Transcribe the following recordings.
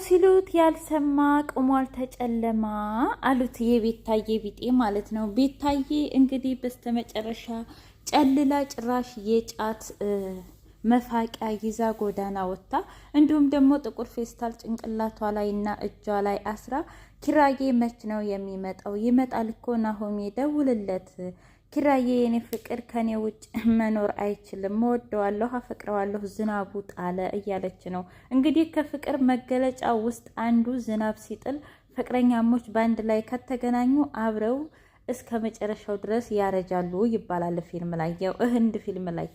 ሲሉት ያልሰማ ቅሟል ተጨለማ አሉት። የቤታዬ ቢጤ ማለት ነው። ቤታዬ እንግዲህ በስተመጨረሻ ጨልላ ጭራሽ የጫት መፋቂያ ይዛ ጎዳና ወጥታ እንዲሁም ደግሞ ጥቁር ፌስታል ጭንቅላቷ ላይ እና እጇ ላይ አስራ ኪራዬ መች ነው የሚመጣው? ይመጣል እኮ ናሆሜ ደውልለት። ኪራዬ የኔ ፍቅር ከኔ ውጭ መኖር አይችልም፣ መወደዋለሁ፣ አፈቅረዋለሁ፣ ዝናቡ ጣለ እያለች ነው እንግዲህ። ከፍቅር መገለጫ ውስጥ አንዱ ዝናብ ሲጥል ፍቅረኛሞች በአንድ ላይ ከተገናኙ አብረው እስከ መጨረሻው ድረስ ያረጃሉ ይባላል ፊልም ላይ፣ ያው ህንድ ፊልም ላይ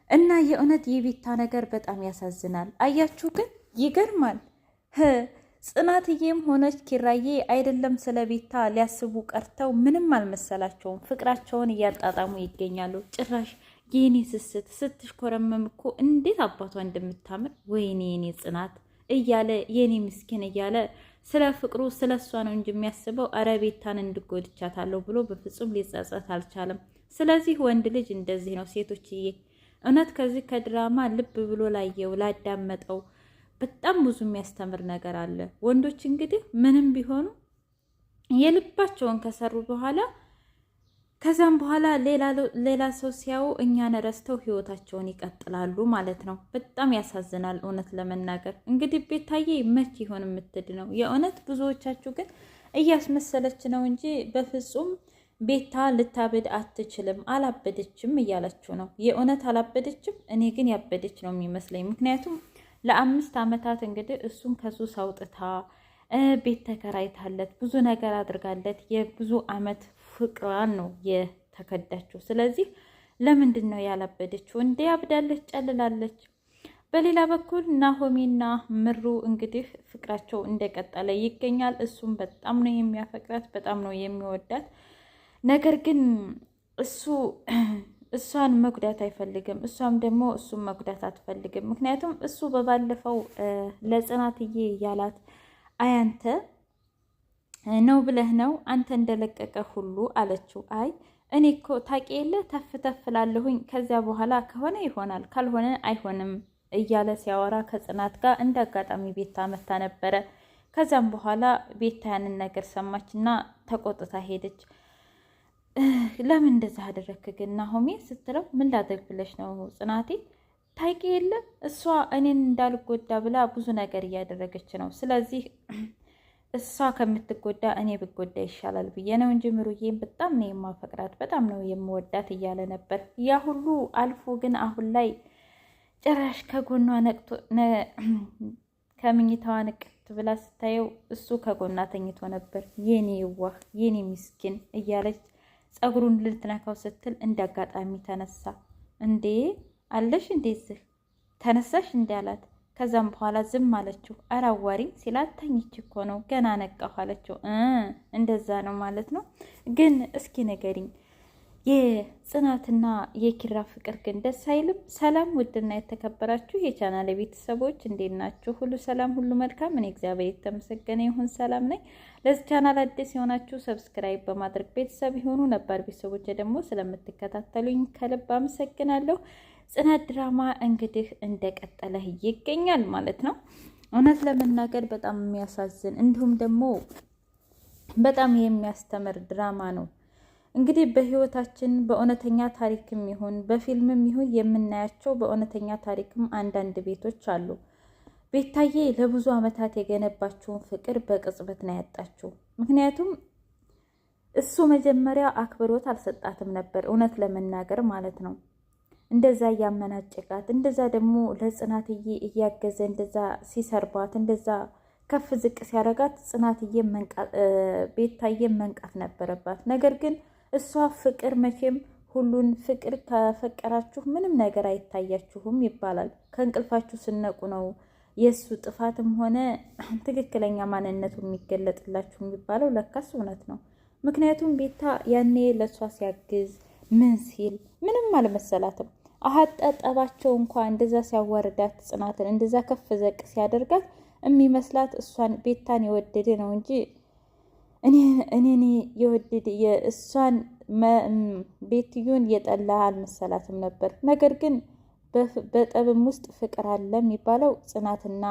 እና የእውነት የቤታ ነገር በጣም ያሳዝናል። አያችሁ ግን ይገርማል። ጽናትዬም ሆነች ኪራዬ አይደለም ስለ ቤታ ሊያስቡ ቀርተው ምንም አልመሰላቸውም። ፍቅራቸውን እያጣጣሙ ይገኛሉ። ጭራሽ የኔ ስስት ስትሽኮረመም እኮ እንዴት አባቷ እንደምታምር ወይኔ የኔ ጽናት እያለ የኔ ምስኪን እያለ ስለ ፍቅሩ ስለ እሷ ነው እንጂ የሚያስበው አረ ቤታን እንድጎድቻታለሁ ብሎ በፍጹም ሊጸጸት አልቻለም። ስለዚህ ወንድ ልጅ እንደዚህ ነው ሴቶችዬ። እውነት ከዚህ ከድራማ ልብ ብሎ ላየው ላዳመጠው በጣም ብዙ የሚያስተምር ነገር አለ። ወንዶች እንግዲህ ምንም ቢሆኑ የልባቸውን ከሰሩ በኋላ ከዛም በኋላ ሌላ ሰው ሲያዩ እኛን ረስተው ህይወታቸውን ይቀጥላሉ ማለት ነው። በጣም ያሳዝናል እውነት ለመናገር እንግዲህ ቤታዬ መች ይሆን የምትድ ነው የእውነት። ብዙዎቻችሁ ግን እያስመሰለች ነው እንጂ በፍጹም ቤታ ልታበድ አትችልም፣ አላበደችም እያለችው ነው። የእውነት አላበደችም። እኔ ግን ያበደች ነው የሚመስለኝ። ምክንያቱም ለ5 ዓመታት እንግዲህ እሱን ከሱስ አውጥታ ቤት ተከራይታለት ብዙ ነገር አድርጋለት የብዙ ዓመት ፍቅሯን ነው የተከዳችው። ስለዚህ ለምንድን ነው ያላበደችው? እንደ ያብዳለች፣ ጨልላለች። በሌላ በኩል ናሆሜና ምሩ እንግዲህ ፍቅራቸው እንደቀጠለ ይገኛል። እሱም በጣም ነው የሚያፈቅራት፣ በጣም ነው የሚወዳት። ነገር ግን እሷን መጉዳት አይፈልግም፣ እሷም ደግሞ እሱን መጉዳት አትፈልግም። ምክንያቱም እሱ በባለፈው ለጽናትዬ ያላት አያንተ ነው ብለህ ነው አንተ እንደለቀቀ ሁሉ አለችው። አይ እኔ እኮ ታውቂ የለ ተፍ ተፍ ላለሁኝ ከዚያ በኋላ ከሆነ ይሆናል ካልሆነ አይሆንም እያለ ሲያወራ ከጽናት ጋር እንደ አጋጣሚ ቤታ መታ ነበረ። ከዛም በኋላ ቤታ ያንን ነገር ሰማችና ተቆጥታ ሄደች። ለምን እንደዛ አደረክ ግን ናሆሜ ስትለው ምን ላደርግ ብለሽ ነው ጽናቴ? ታይቂ የለ እሷ እኔን እንዳልጎዳ ብላ ብዙ ነገር እያደረገች ነው። ስለዚህ እሷ ከምትጎዳ እኔ ብጎዳ ይሻላል ብዬ ነው እንጂ ምሩዬም በጣም ነው የማፈቅራት፣ በጣም ነው የምወዳት እያለ ነበር። ያ ሁሉ አልፎ ግን አሁን ላይ ጭራሽ ከጎኗ ነቅቶ ከምኝታዋ ንቅት ብላ ስታየው እሱ ከጎኗ ተኝቶ ነበር። የኔ የዋህ የኔ ምስኪን እያለች ጸጉሩን ልትነካው ስትል እንዳጋጣሚ ተነሳ። እንዴ አለሽ እንደዚህ ተነሳሽ እንዴ አላት። ከዛም በኋላ ዝም አለችው። ኧረ አዋሪኝ ሲላት ተኝቼ እኮ ነው ገና ነቃሁ አለችው። እንደዛ ነው ማለት ነው። ግን እስኪ ንገሪኝ የጽናትና የኪራ ፍቅር ግን ደስ አይልም? ሰላም ውድና የተከበራችሁ የቻናል ቤተሰቦች እንዴት ናችሁ? ሁሉ ሰላም፣ ሁሉ መልካም። እኔ እግዚአብሔር የተመሰገነ ይሁን ሰላም ነኝ። ለዚህ ቻናል አዲስ የሆናችሁ ሰብስክራይብ በማድረግ ቤተሰብ የሆኑ ነባር ቤተሰቦች ደግሞ ስለምትከታተሉኝ ከልብ አመሰግናለሁ። ጽናት ድራማ እንግዲህ እንደቀጠለ ይገኛል ማለት ነው። እውነት ለመናገር በጣም የሚያሳዝን እንዲሁም ደግሞ በጣም የሚያስተምር ድራማ ነው። እንግዲህ በህይወታችን በእውነተኛ ታሪክም ይሁን በፊልምም ይሁን የምናያቸው በእውነተኛ ታሪክም አንዳንድ ቤቶች አሉ። ቤታዬ ለብዙ ዓመታት የገነባችውን ፍቅር በቅጽበት ነው ያጣችው። ምክንያቱም እሱ መጀመሪያ አክብሮት አልሰጣትም ነበር እውነት ለመናገር ማለት ነው። እንደዛ እያመናጨቃት፣ እንደዛ ደግሞ ለጽናትዬ እያገዘ እንደዛ ሲሰርባት፣ እንደዛ ከፍ ዝቅ ሲያደርጋት ጽናትዬ ቤታዬ መንቃት ነበረባት። ነገር ግን እሷ ፍቅር መቼም ሁሉን ፍቅር ከፈቀራችሁ ምንም ነገር አይታያችሁም ይባላል። ከእንቅልፋችሁ ስነቁ ነው የእሱ ጥፋትም ሆነ ትክክለኛ ማንነቱ የሚገለጥላችሁ የሚባለው። ለካስ እውነት ነው። ምክንያቱም ቤታ ያኔ ለእሷ ሲያግዝ ምን ሲል ምንም አልመሰላትም። አጠጠባቸው እንኳ እንደዛ ሲያዋርዳት ጽናትን እንደዛ ከፍ ዘቅ ሲያደርጋት የሚመስላት እሷን ቤታን የወደደ ነው እንጂ እኔ የወደደ የእሷን ቤትዮን የጠላ አልመሰላትም ነበር። ነገር ግን በጠብም ውስጥ ፍቅር አለ የሚባለው ጽናትና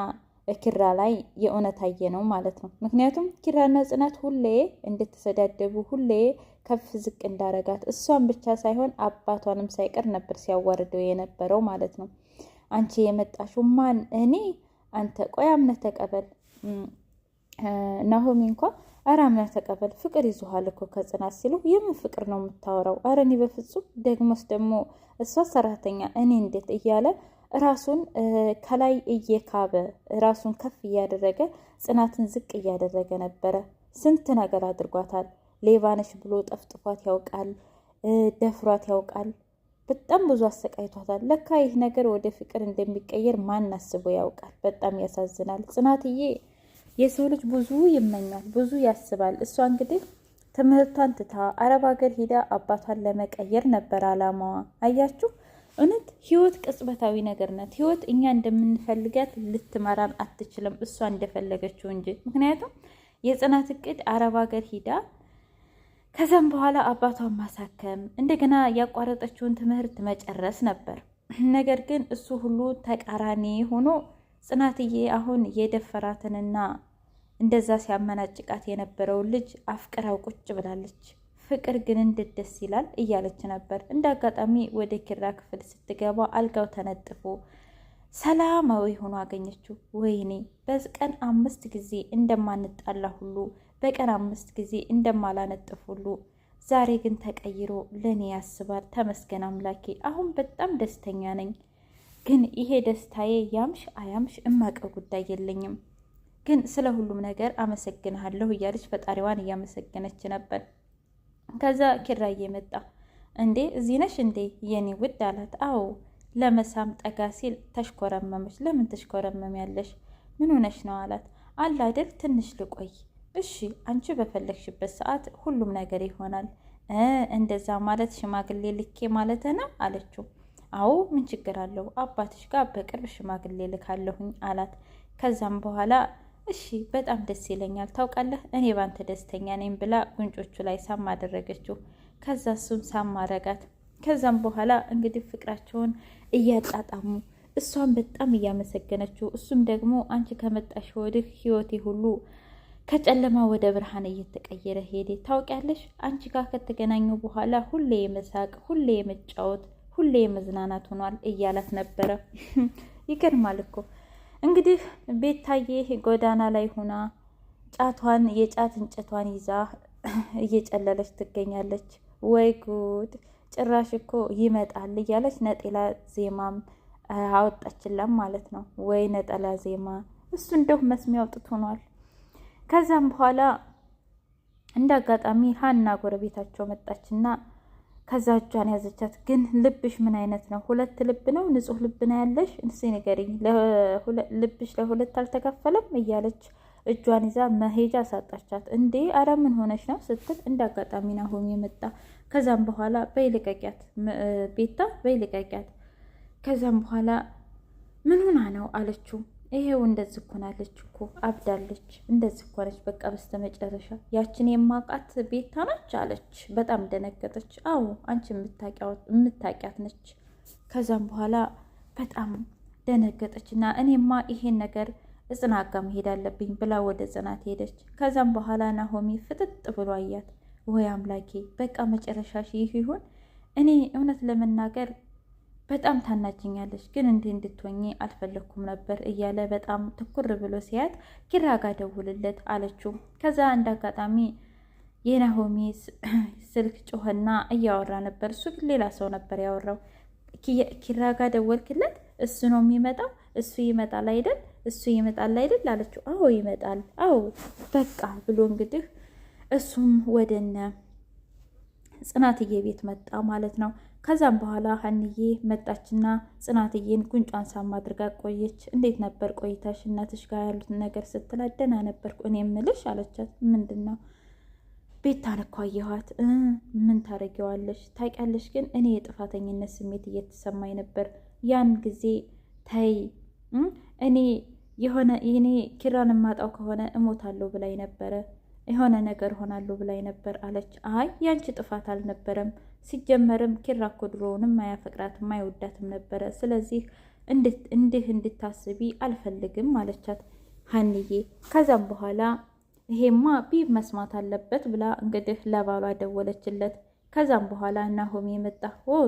ኪራ ላይ የእውነት አየ ነው ማለት ነው። ምክንያቱም ኪራና ጽናት ሁሌ እንድትሰዳደቡ ሁሌ ከፍ ዝቅ እንዳረጋት እሷን ብቻ ሳይሆን አባቷንም ሳይቀር ነበር ሲያዋርደው የነበረው ማለት ነው። አንቺ የመጣሽው ማን እኔ አንተ ቆይ አምነህ ተቀበል ናሆሚ እንኳ ኧረ አምነህ ተቀበል ፍቅር ይዞሃል እኮ ከጽናት ሲሉ የምን ፍቅር ነው የምታወራው? ኧረ እኔ በፍጹም ደግሞስ ደግሞ እሷ ሰራተኛ እኔ እንዴት እያለ ራሱን ከላይ እየካበ ራሱን ከፍ እያደረገ ጽናትን ዝቅ እያደረገ ነበረ። ስንት ነገር አድርጓታል። ሌባነሽ ብሎ ጠፍጥፏት ያውቃል፣ ደፍሯት ያውቃል። በጣም ብዙ አሰቃይቷታል። ለካ ይህ ነገር ወደ ፍቅር እንደሚቀየር ማን አስቦ ያውቃል? በጣም ያሳዝናል። ጽናትዬ የሰው ልጅ ብዙ ይመኛል፣ ብዙ ያስባል። እሷ እንግዲህ ትምህርቷን ትታ አረብ ሀገር ሂዳ አባቷን ለመቀየር ነበር አላማዋ። አያችሁ፣ እውነት ህይወት ቅጽበታዊ ነገር ናት። ህይወት እኛ እንደምንፈልጋት ልትመራን አትችልም፣ እሷ እንደፈለገችው እንጂ። ምክንያቱም የጽናት እቅድ አረብ ሀገር ሂዳ ከዛም በኋላ አባቷን ማሳከም እንደገና ያቋረጠችውን ትምህርት መጨረስ ነበር። ነገር ግን እሱ ሁሉ ተቃራኒ ሆኖ ጽናትዬ አሁን የደፈራትንና እንደዛ ሲያመናጭቃት የነበረውን ልጅ አፍቅራው ቁጭ ብላለች። ፍቅር ግን እንዴት ደስ ይላል እያለች ነበር። እንደ አጋጣሚ ወደ ኪራ ክፍል ስትገባ አልጋው ተነጥፎ ሰላማዊ ሆኖ አገኘችው። ወይኔ በቀን 5 ጊዜ እንደማንጣላ ሁሉ በቀን 5 ጊዜ እንደማላነጥፍ ሁሉ ዛሬ ግን ተቀይሮ ለእኔ ያስባል። ተመስገን አምላኬ፣ አሁን በጣም ደስተኛ ነኝ። ግን ይሄ ደስታዬ ያምሽ አያምሽ እማቀው ጉዳይ የለኝም። ግን ስለ ሁሉም ነገር አመሰግንሃለሁ እያለች ፈጣሪዋን እያመሰገነች ነበር። ከዛ ኪራዬ መጣ። እንዴ እዚህ ነሽ እንዴ የኔ ውድ አላት። አዎ። ለመሳም ጠጋ ሲል ተሽኮረመመች። ለምን ተሽኮረመሚያለሽ? ምን ሆነሽ ነው አላት። አለ አይደል ትንሽ ልቆይ። እሺ አንቺ በፈለግሽበት ሰዓት ሁሉም ነገር ይሆናል። እንደዛ ማለት ሽማግሌ ልኬ ማለት ነው አለችው። አዎ ምን ችግር አለው? አባትሽ ጋር በቅርብ ሽማግሌ ልካለሁኝ አላት። ከዛም በኋላ እሺ በጣም ደስ ይለኛል፣ ታውቃለህ እኔ ባንተ ደስተኛ ነኝ ብላ ጉንጮቹ ላይ ሳም አደረገችው። ከዛ እሱም ሳም አረጋት። ከዛም በኋላ እንግዲህ ፍቅራቸውን እያጣጣሙ እሷን በጣም እያመሰገነችው፣ እሱም ደግሞ አንቺ ከመጣሽ ወዲህ ህይወቴ ሁሉ ከጨለማ ወደ ብርሃን እየተቀየረ ሄደ። ታውቂያለሽ አንቺ ጋር ከተገናኘው በኋላ ሁሌ የመሳቅ ሁሌ የመጫወት ሁሌ የመዝናናት ሆኗል እያላት ነበረ። ይገርማል እኮ እንግዲህ ቤታዬ ጎዳና ላይ ሆና ጫቷን የጫት እንጨቷን ይዛ እየጨለለች ትገኛለች። ወይ ጉድ ጭራሽ እኮ ይመጣል እያለች ነጠላ ዜማም አወጣችላም ማለት ነው። ወይ ነጠላ ዜማ እሱ እንደው መስሚያ አውጥቶ ሆኗል። ከዛም በኋላ እንደ አጋጣሚ ሀና ጎረቤታቸው መጣችና ከዛ እጇን ያዘቻት። ግን ልብሽ ምን አይነት ነው? 2 ልብ ነው? ንጹህ ልብ ነው ያለሽ? እንስ ንገሪኝ፣ ልብሽ ለ2 አልተከፈለም እያለች እጇን ይዛ መሄጃ ሳጣቻት። እንዴ አረ ምን ሆነች ነው ስትል እንደ አጋጣሚ ናሆም የመጣ። ከዛም በኋላ በይልቀቂያት ቤታ በይልቀቂያት። ከዛም በኋላ ምን ሆና ነው አለችው። ይሄው እንደዚህ እኮ ናለች እኮ አብዳለች፣ እንደዚህ እኮ ነች። በቃ በስተመጨረሻ ያችን የማውቃት ቤታ ነች አለች። በጣም ደነገጠች። አዎ አንቺ የምታውቂያት ነች። ከዛም በኋላ በጣም ደነገጠች እና እኔማ ይሄን ነገር ጽናት ጋር መሄድ አለብኝ ብላ ወደ ጽናት ሄደች። ከዛም በኋላ ናሆሚ ፍጥጥ ብሎ አያት። ወይ አምላኬ በቃ መጨረሻሽ ይህ ይሁን። እኔ እውነት ለመናገር በጣም ታናጅኛለች፣ ግን እንዲህ እንድትሆኚ አልፈለግኩም ነበር እያለ በጣም ትኩር ብሎ ሲያት ኪራ ጋ ደውልለት አለችው። ከዛ እንደ አጋጣሚ የናሆሚ ስልክ ጮኸና እያወራ ነበር። እሱ ግን ሌላ ሰው ነበር ያወራው። ኪራ ጋ ደወልክለት? እሱ ነው የሚመጣው? እሱ ይመጣል አይደል? እሱ ይመጣል አይደል አለችው። አዎ ይመጣል። አዎ በቃ ብሎ እንግዲህ እሱም ወደነ ጽናትዬ ቤት መጣ ማለት ነው። ከዛም በኋላ ሀንዬ መጣችና ጽናትዬን ጉንጯን ሳም አድርጋ ቆየች። እንዴት ነበር ቆይታሽ እናትሽ ጋር ያሉትን ነገር ስትላት? ደህና ነበርኩ እኔ የምልሽ አለቻት። ምንድን ነው? ቤታን እኮ አየኋት። ምን ታደርጊዋለሽ? ታውቂያለሽ ግን እኔ የጥፋተኝነት ስሜት እየተሰማኝ ነበር። ያን ጊዜ ተይ እኔ ኪራን የማጣው ከሆነ እሞታለሁ ብላኝ ነበረ፣ የሆነ ነገር ሆናለሁ ብላኝ ነበር አለች። አይ ያንቺ ጥፋት አልነበረም። ሲጀመርም ኪራ እኮ ድሮውንም አያፈቅራትም አይወዳትም ነበረ። ስለዚህ እንዲህ እንድታስቢ አልፈልግም አለቻት። ሀንዬ። ከዛም በኋላ ይሄማ ቢብ መስማት አለበት ብላ እንግዲህ ለባሏ ደወለችለት። ከዛም በኋላ ናሆሜ መጣ።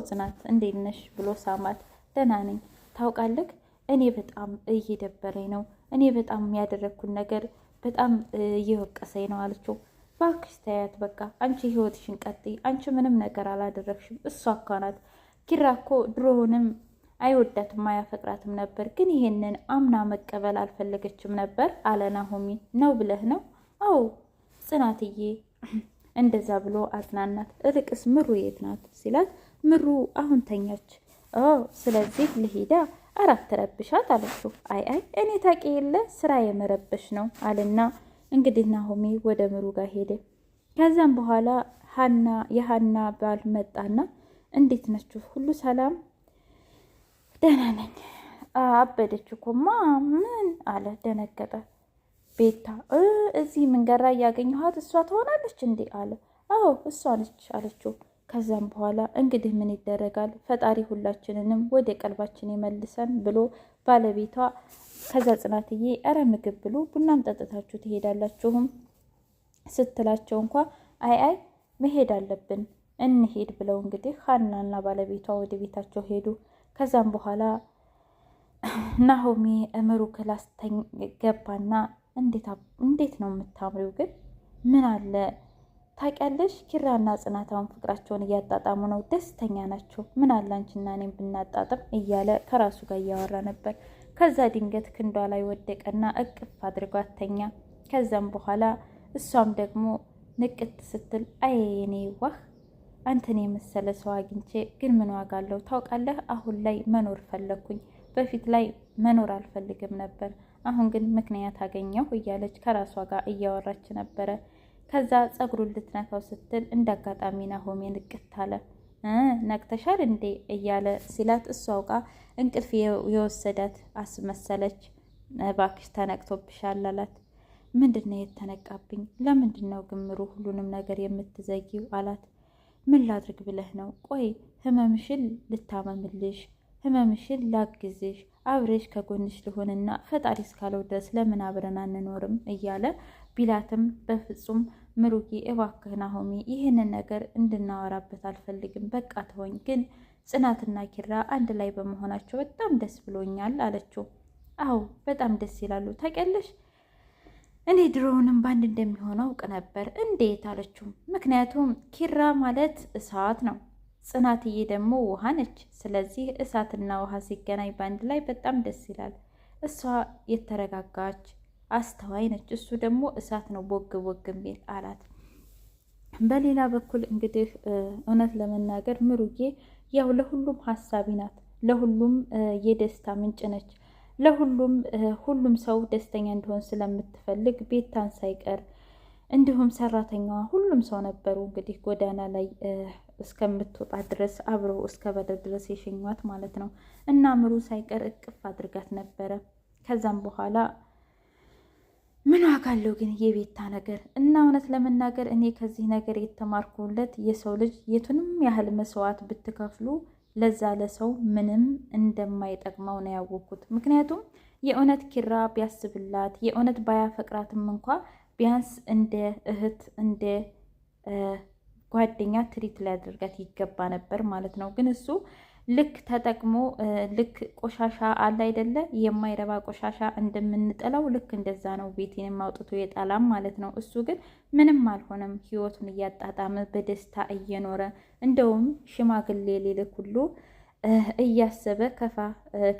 ጽናት እንዴት ነሽ ብሎ ሳማት። ደህና ነኝ። ታውቃለህ እኔ በጣም እየደበረኝ ነው። እኔ በጣም ያደረግኩን ነገር በጣም እየወቀሰኝ ነው አለችው። እባክሽ ተያት በቃ አንቺ ህይወትሽን ቀጥይ። አንቺ ምንም ነገር አላደረግሽም። እሷ እኮ ናት። ኪራ እኮ ድሮውንም አይወዳትም አያፈቅራትም ነበር፣ ግን ይሄንን አምና መቀበል አልፈለገችም ነበር አለ ናሆሚ። ነው ብለህ ነው? አዎ ጽናትዬ እንደዛ ብሎ አጽናናት። እልቅስ ምሩ የት ናት ሲላት፣ ምሩ አሁን ተኛች። ስለዚህ ልሂዳ አራት ተረብሻት አለችው። አይ እኔ ታውቂ የለ ስራ የመረበሽ ነው አለና እንግዲህ ናሆሚ ወደ ምሩ ጋር ሄደ። ከዛም በኋላ የሀና ባል መጣና እንዴት ነችሁ? ሁሉ ሰላም? ደህና ነኝ። አበደች እኮማ ምን አለ ደነገጠ። ቤታ እዚህ መንገድ ላይ ያገኘኋት እሷ ትሆናለች እንዴ አለ። አዎ እሷ ነች አለችው። ከዛም በኋላ እንግዲህ ምን ይደረጋል ፈጣሪ ሁላችንንም ወደ ቀልባችን ይመልሰን ብሎ ባለቤቷ ከዛ ጽናትዬ እረ ምግብ ብሉ ቡናም ጠጥታችሁ ትሄዳላችሁም ስትላቸው እንኳ አይ መሄድ አለብን እንሄድ ብለው እንግዲህ ሀናና ባለቤቷ ወደ ቤታቸው ሄዱ። ከዛም በኋላ ናሆሚ እምሩ ክላስ ገባና እንዴት ነው የምታምሪው ግን ምን አለ ታውቂያለሽ ኪራና ጽናታውን ፍቅራቸውን እያጣጣሙ ነው፣ ደስተኛ ናቸው። ምን አለ አንቺና እኔም ብናጣጥም እያለ ከራሱ ጋር እያወራ ነበር። ከዛ ድንገት ክንዷ ላይ ወደቀና እቅፍ አድርጓት ተኛ። ከዛም በኋላ እሷም ደግሞ ንቅት ስትል አየኔ ዋህ አንተን የመሰለ ሰው አግኝቼ ግን ምን ዋጋ አለው ታውቃለህ? አሁን ላይ መኖር ፈለግኩኝ። በፊት ላይ መኖር አልፈልግም ነበር፣ አሁን ግን ምክንያት አገኘሁ እያለች ከራሷ ጋር እያወራች ነበረ። ከዛ ጸጉሩን ልትነካው ስትል እንዳጋጣሚ ናሆሜ ንቅት አለ። ነቅተሻል እንዴ እያለ ሲላት እሷ አውቃ እንቅልፍ የወሰዳት አስመሰለች። እባክሽ ተነቅቶብሻል አላት። ምንድነው የተነቃብኝ? ለምንድነው ግምሩ ሁሉንም ነገር የምትዘጊው አላት። ምን ላድርግ ብለህ ነው? ቆይ ህመምሽን ልታመምልሽ፣ ህመምሽን ላግዝሽ፣ አብረሽ ከጎንሽ ልሆንና ፈጣሪ እስካለው ድረስ ለምን አብረን አንኖርም እያለ ቢላትም በፍጹም ምሩጌ እባክህ ናሆሚ ይህንን ነገር እንድናወራበት አልፈልግም፣ በቃ ተወኝ። ግን ጽናትና ኪራ አንድ ላይ በመሆናቸው በጣም ደስ ብሎኛል አለችው። አዎ በጣም ደስ ይላሉ። ታውቂያለሽ እኔ ድሮውንም በአንድ እንደሚሆነው አውቅ ነበር። እንዴት አለችው። ምክንያቱም ኪራ ማለት እሳት ነው፣ ጽናትዬ ደግሞ ውሃ ነች። ስለዚህ እሳትና ውሃ ሲገናኝ በአንድ ላይ በጣም ደስ ይላል። እሷ የተረጋጋች አስተዋይ ነች፣ እሱ ደግሞ እሳት ነው ቦግ ቦግ የሚል አላት። በሌላ በኩል እንግዲህ እውነት ለመናገር ምሩጌ ያው ለሁሉም ሀሳቢ ናት፣ ለሁሉም የደስታ ምንጭ ነች። ሁሉም ሰው ደስተኛ እንዲሆን ስለምትፈልግ ቤታን ሳይቀር እንዲሁም ሰራተኛዋ ሁሉም ሰው ነበሩ እንግዲህ ጎዳና ላይ እስከምትወጣ ድረስ አብረው እስከ በር ድረስ የሸኟት ማለት ነው። እና ምሩ ሳይቀር እቅፍ አድርጋት ነበረ። ከዛም በኋላ ምን ዋጋ አለው ግን የቤታ ነገር እና እውነት ለመናገር እኔ ከዚህ ነገር የተማርኩለት የሰው ልጅ የቱንም ያህል መስዋዕት ብትከፍሉ ለዛ ለሰው ምንም እንደማይጠቅመው ነው ያወቅኩት። ምክንያቱም የእውነት ኪራ ቢያስብላት የእውነት ባያፈቅራትም እንኳ ቢያንስ እንደ እህት እንደ ጓደኛ ትሪት ሊያደርጋት ይገባ ነበር ማለት ነው። ግን እሱ ልክ ተጠቅሞ ልክ ቆሻሻ አለ አይደለ የማይረባ ቆሻሻ እንደምንጠላው ልክ እንደዛ ነው ቤቴን አውጥቶ የጣላም ማለት ነው። እሱ ግን ምንም አልሆነም፣ ህይወቱን እያጣጣመ በደስታ እየኖረ እንደውም ሽማግሌ ሊልክ ሁሉ እያሰበ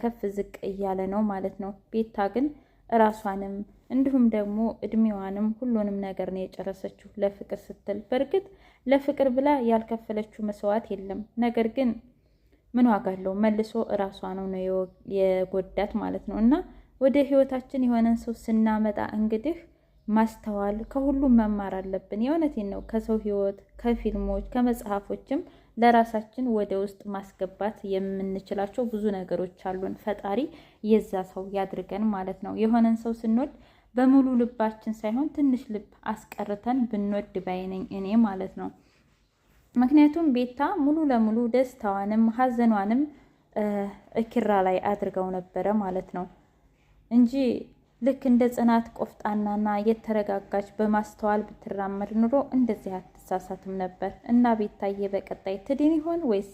ከፍ ዝቅ እያለ ነው ማለት ነው። ቤታ ግን ራሷንም እንዲሁም ደግሞ እድሜዋንም ሁሉንም ነገር ነው የጨረሰችው ለፍቅር ስትል። በእርግጥ ለፍቅር ብላ ያልከፈለችው መስዋዕት የለም። ነገር ግን ምን ዋጋ አለው? መልሶ እራሷ ነው የጎዳት ማለት ነው። እና ወደ ህይወታችን የሆነን ሰው ስናመጣ እንግዲህ ማስተዋል ከሁሉም መማር አለብን። የእውነቴን ነው። ከሰው ህይወት፣ ከፊልሞች፣ ከመጽሐፎችም ለራሳችን ወደ ውስጥ ማስገባት የምንችላቸው ብዙ ነገሮች አሉን። ፈጣሪ የዛ ሰው ያድርገን ማለት ነው። የሆነን ሰው ስንወድ በሙሉ ልባችን ሳይሆን ትንሽ ልብ አስቀርተን ብንወድ ባይነኝ እኔ ማለት ነው። ምክንያቱም ቤታ ሙሉ ለሙሉ ደስታዋንም ሀዘኗንም ኪራ ላይ አድርገው ነበረ ማለት ነው እንጂ ልክ እንደ ጽናት ቆፍጣናና የተረጋጋች በማስተዋል ብትራመድ ኑሮ እንደዚህ አትሳሳትም ነበር። እና ቤታዬ በቀጣይ ትድን ይሆን ወይስ